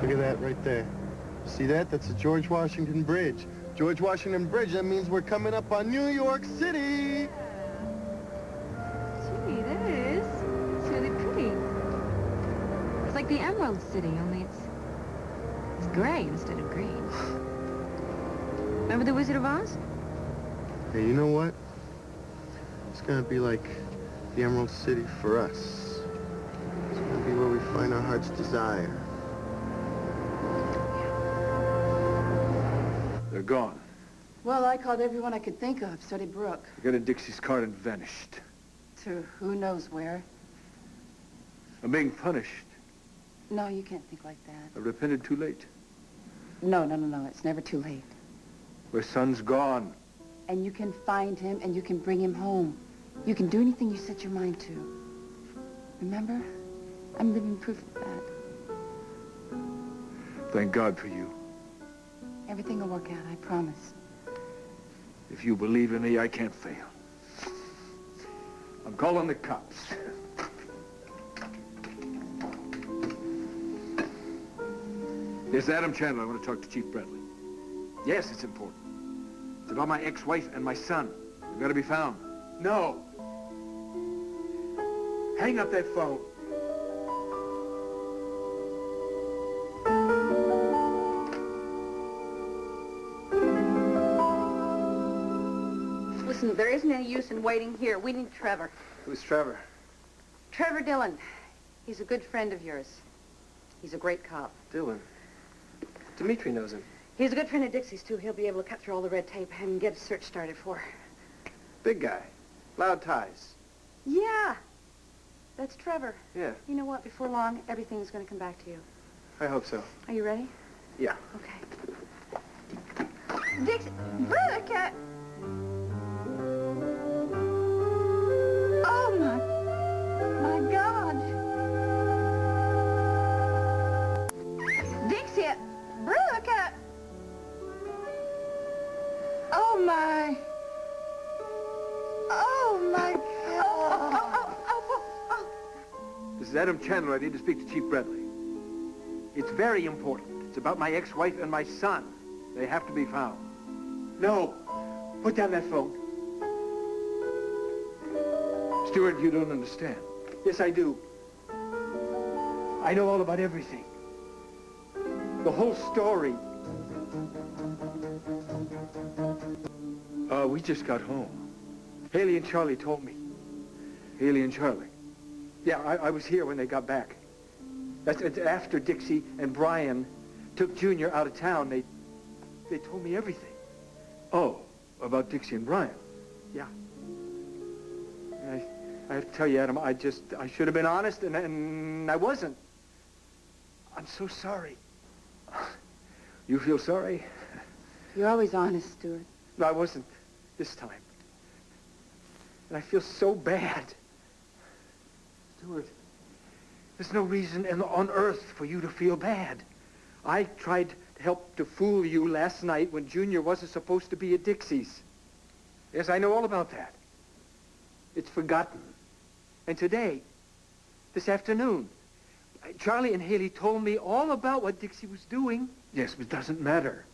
Look at that right there. See that? That's the George Washington Bridge. George Washington Bridge, that means we're coming up on New York City. Gee, that is. It's really pretty. It's like the Emerald City, only it's gray instead of green. Remember the Wizard of Oz? Hey, you know what? It's gonna be like the Emerald City for us. It's gonna be where we find our heart's desire. They're gone. Well, I called everyone I could think of, so did Brooke. They got in Dixie's car and vanished. To who knows where. I'm being punished. No, you can't think like that. I repented too late. No, it's never too late. My son's gone. And you can find him, and you can bring him home. You can do anything you set your mind to. Remember? I'm living proof of that. Thank God for you. Everything will work out, I promise. If you believe in me, I can't fail. I'm calling the cops. Yes, Adam Chandler. I want to talk to Chief Bradley. Yes, it's important. It's about my ex-wife and my son. They've got to be found. No. Hang up that phone. Listen, there isn't any use in waiting here. We need Trevor. Who's Trevor? Trevor Dillon. He's a good friend of yours. He's a great cop. Dillon? Dimitri knows him. He's a good friend of Dixie's, too. He'll be able to cut through all the red tape and get a search started for her. Big guy. Loud ties. Yeah. That's Trevor. Yeah. You know what? Before long, everything's going to come back to you. I hope so. Are you ready? Yeah. Okay. Dixie! Brooke! Oh, my God! Dixie! Brooke! Oh, my... Oh, my God. This is Adam Chandler. I need to speak to Chief Bradley. It's very important. It's about my ex-wife and my son. They have to be found. No. Put down that phone. Stuart, you don't understand. Yes, I do. I know all about everything. The whole story. We just got home. Haley and Charlie told me. Haley and Charlie. Yeah, I was here when they got back. That's after Dixie and Brian took Junior out of town. They told me everything. Oh, about Dixie and Brian. Yeah. I have to tell you, Adam, I should have been honest, and I wasn't. I'm so sorry. You feel sorry? You're always honest, Stuart. No, I wasn't this time. And I feel so bad. Stuart, there's no reason on earth for you to feel bad. I tried to help to fool you last night when Junior wasn't supposed to be at Dixie's. Yes, I know all about that. It's forgotten. And today, this afternoon, Charlie and Haley told me all about what Dixie was doing. Yes, but it doesn't matter.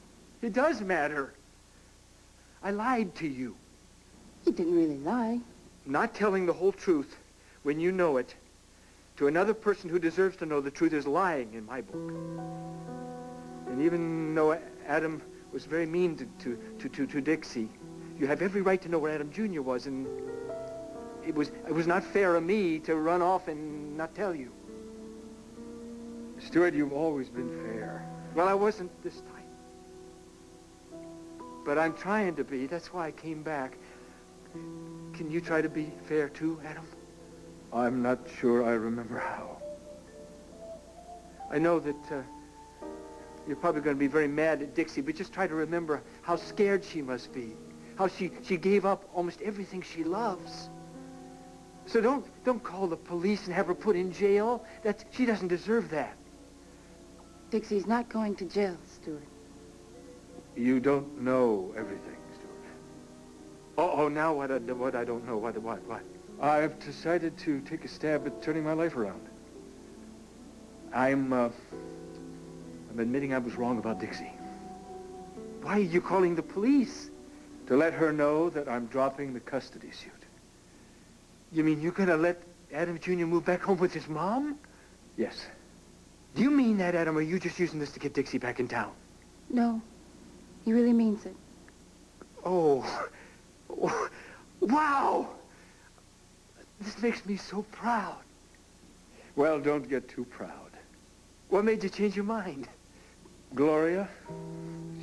It does matter. I lied to you. You didn't really lie. Not telling the whole truth when you know it to another person who deserves to know the truth is lying in my book. And even though Adam was very mean to Dixie, you have every right to know where Adam Jr. was, and it was not fair of me to run off and not tell you. Stuart, you've always been fair. Well, I wasn't this time. But I'm trying to be. That's why I came back. Can you try to be fair too, Adam? I'm not sure I remember how. I know that you're probably going to be very mad at Dixie, but just try to remember how scared she must be. How she gave up almost everything she loves. So don't call the police and have her put in jail. She doesn't deserve that. Dixie's not going to jail, Stuart. You don't know everything, Stuart. Oh, now what I don't know. What? I've decided to take a stab at turning my life around. I'm I'm admitting I was wrong about Dixie. Why are you calling the police? To let her know that I'm dropping the custody suit. You mean you're gonna let Adam Jr. move back home with his mom? Yes. Do you mean that, Adam, or are you just using this to get Dixie back in town? No, he really means it. Oh, wow! This makes me so proud. Well, don't get too proud. What made you change your mind? Gloria,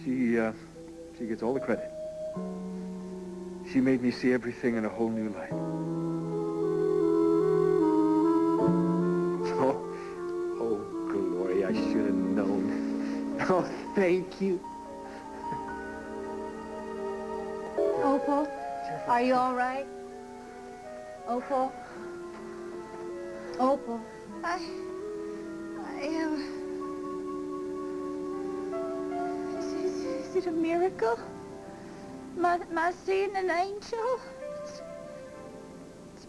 she gets all the credit. She made me see everything in a whole new light. Oh, Gloria, I should have known. Oh, thank you. Opal, are you all right? Opal? Opal? I am... Is it a miracle? Am I seeing an angel? It's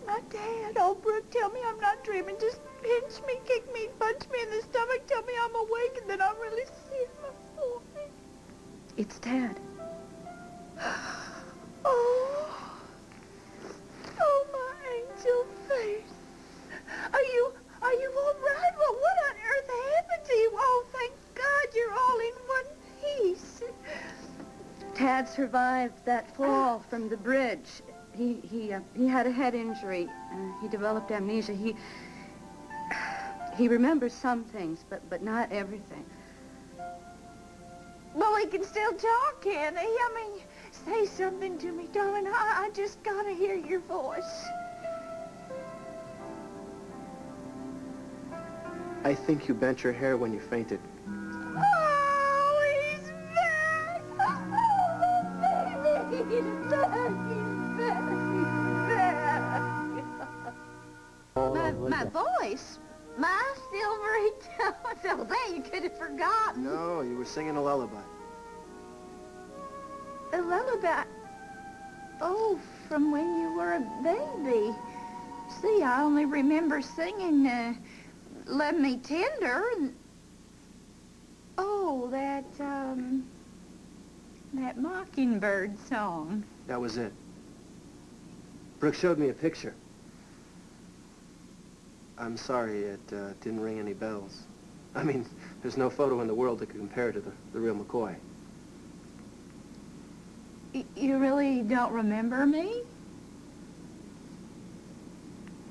my dad. Oh, Brooke, tell me I'm not dreaming. Just pinch me, kick me, punch me in the stomach. Tell me I'm awake and that I'm really seeing my boy. It's Tad. Oh, my angel face. Are you all right? Well, what on earth happened to you? Oh, thank God you're all in one piece. Tad survived that fall from the bridge. He had a head injury. He developed amnesia. He remembers some things, but not everything. Well, he can still talk, can he? I mean, say something to me, darling. I just gotta hear your voice. I think you bent your hair when you fainted. Oh, he's back! Oh, baby, he's back, My voice? My silvery tones? Oh, that you could have forgotten. No, you were singing a lullaby. A lullaby? Oh, from when you were a baby. See, I only remember singing, Love Me Tender, and... Oh, that Mockingbird song. That was it. Brooke showed me a picture. I'm sorry it didn't ring any bells. I mean, there's no photo in the world that could compare to the real McCoy. You really don't remember me?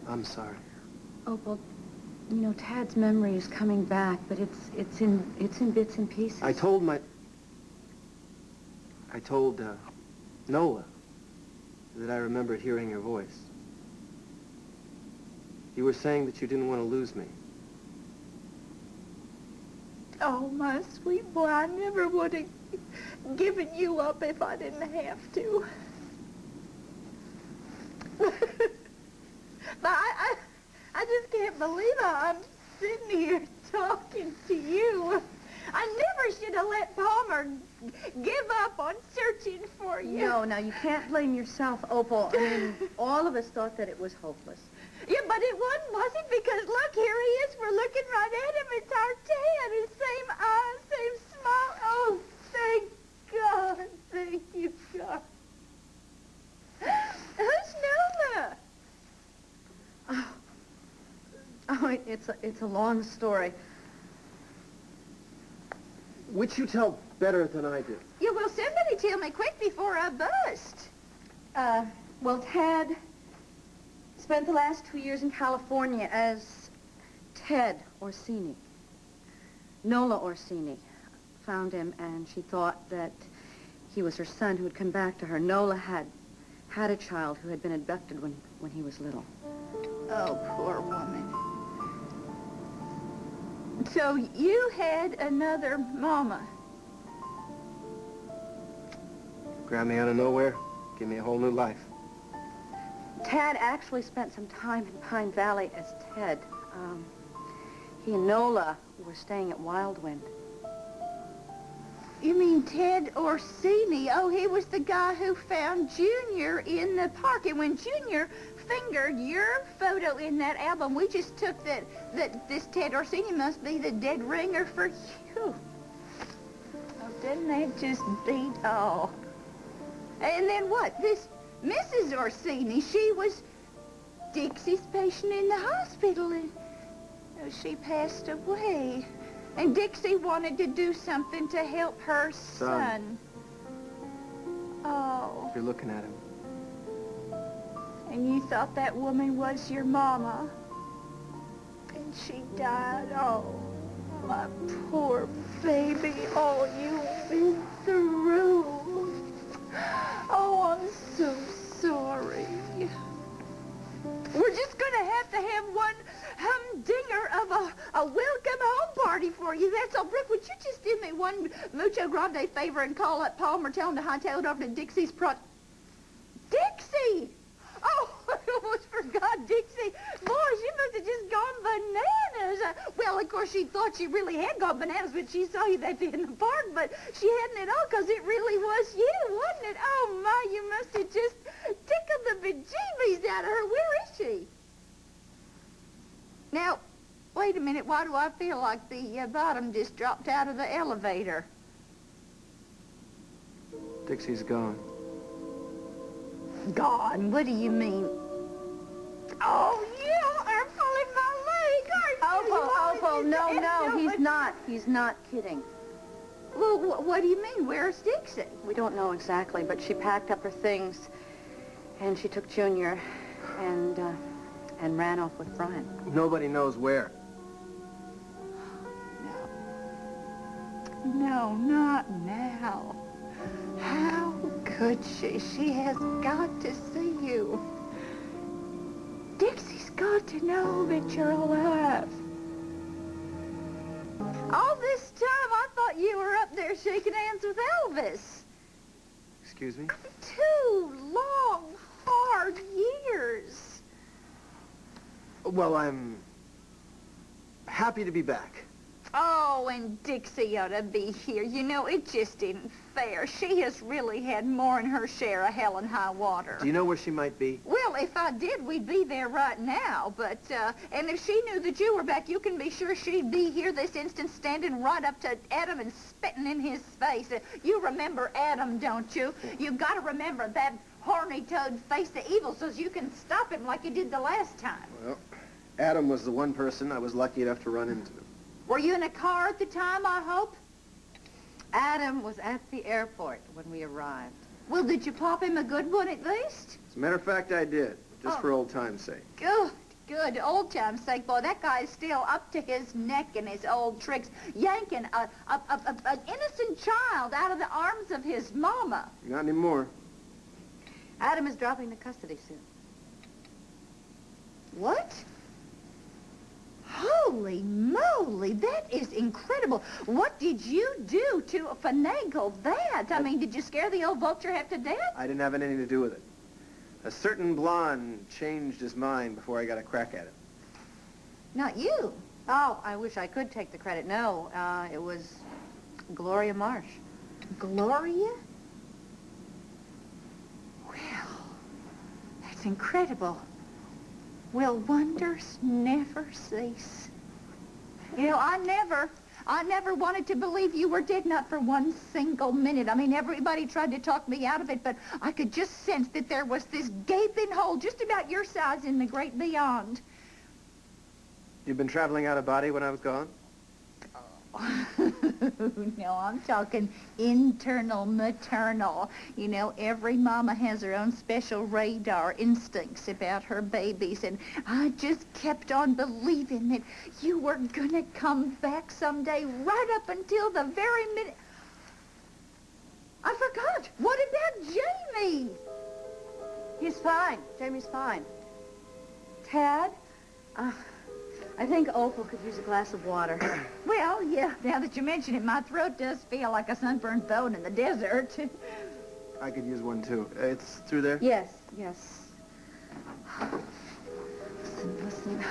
I'm sorry. Opal, you know, Tad's memory is coming back, but it's in bits and pieces. I told Nola that I remembered hearing your voice. You were saying that you didn't want to lose me. Oh, my sweet boy, I never would have given you up if I didn't have to. But I just can't believe I'm sitting here talking to you. I never should have let Palmer give up on searching for you. No, you can't blame yourself, Opal. I mean, all of us thought that it was hopeless. Yeah, but it wasn't, was it? Because look, here he is. We're looking right at him. It's our Tad. His same eyes, same smile. Oh, thank God. Thank you, God. Who's Nola? Oh, it's a long story. Which you tell better than I do. Yeah, well, somebody tell me quick before I bust. Well, Tad spent the last 2 years in California as Ted Orsini. Nola Orsini found him, and she thought that he was her son who had come back to her. Nola had a child who had been abducted when he was little. Oh, poor woman. So you had another mama. Grab me out of nowhere, give me a whole new life. Tad actually spent some time in Pine Valley as Ted. He and Nola were staying at Wildwind. You mean Ted Orsini? Oh, he was the guy who found Junior in the park. And when Junior fingered your photo in that album, we just took that this Ted Orsini must be the dead ringer for you. Doesn't that just beat all? And then what? This Mrs. Orsini, she was Dixie's patient in the hospital, and she passed away. And Dixie wanted to do something to help her son. Oh. You're looking at him. And you thought that woman was your mama. And she died. Oh, my poor baby. Oh, you've been through. Oh, I'm so sorry. We're just going to have one humdinger of a welcome home party for you. That's all. Brooke, would you just do me one mucho grande favor and call up Palmer, tell him to hightail it over to Dixie's Dixie! Oh, I almost forgot Dixie. Boy, she must have just gone bananas. Well, of course, she thought she really had gone bananas when she saw you that day in the park, but she hadn't at all, because it really was you, wasn't it? Oh, my, you must have just tickled the bejeebies out of her. Where is she? Now, wait a minute. Why do I feel like the bottom just dropped out of the elevator? Dixie's gone. Gone? What do you mean? Oh, you are pulling my leg, aren't you? Opal, no, he's not. He's not kidding. Well, what do you mean? Where's Dixie? We don't know exactly, but she packed up her things, and she took Junior, and ran off with Brian. Nobody knows where. No, not now. How could she? She has got to see you. Dixie's got to know that you're alive. All this time, I thought you were up there shaking hands with Elvis. Excuse me? 2 long, hard years. Well, I'm happy to be back. Oh, and Dixie ought to be here. You know, it just isn't fair. She has really had more than her share of hell and high water. Do you know where she might be? Well, if I did, we'd be there right now. But, and if she knew that you were back, you can be sure she'd be here this instant, standing right up to Adam and spitting in his face. You remember Adam, don't you? You've got to remember that horny toad face of evil so you can stop him like you did the last time. Well, Adam was the one person I was lucky enough to run into. Were you in a car at the time, I hope? Adam was at the airport when we arrived. Well, did you pop him a good one at least? As a matter of fact, I did, just for old time's sake. Good, old time's sake. Boy, that guy's still up to his neck in his old tricks, yanking an innocent child out of the arms of his mama. Not anymore. Adam is dropping to custody soon. What? Holy moly, that is incredible. What did you do to finagle that? I mean, did you scare the old vulture half to death? I didn't have anything to do with it. A certain blonde changed his mind before I got a crack at it. Not you. Oh, I wish I could take the credit. No, it was Gloria Marsh. Gloria? Well, that's incredible. Will wonders never cease? You know, I never wanted to believe you were dead, not for one single minute. I mean, everybody tried to talk me out of it, but I could just sense that there was this gaping hole just about your size in the great beyond. You've been traveling out of body when I was gone? No, I'm talking internal maternal. You know, every mama has her own special radar instincts about her babies, and I just kept on believing that you were gonna come back someday, right up until the very minute. I forgot. What about Jamie? He's fine. Jamie's fine. Tad? I think Opal could use a glass of water. Well, yeah, now that you mention it, my throat does feel like a sunburned bone in the desert. I could use one, too. It's through there? Yes. Listen.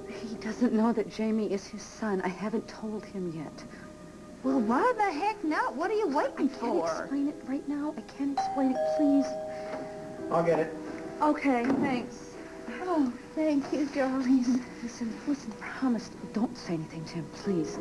He doesn't know that Jamie is his son. I haven't told him yet. Well, why the heck not? What are you waiting for? I can't explain it right now. I can't explain it, please. I'll get it. Okay, thanks. Oh, thank you, darling. Listen, promise, don't say anything to him, please.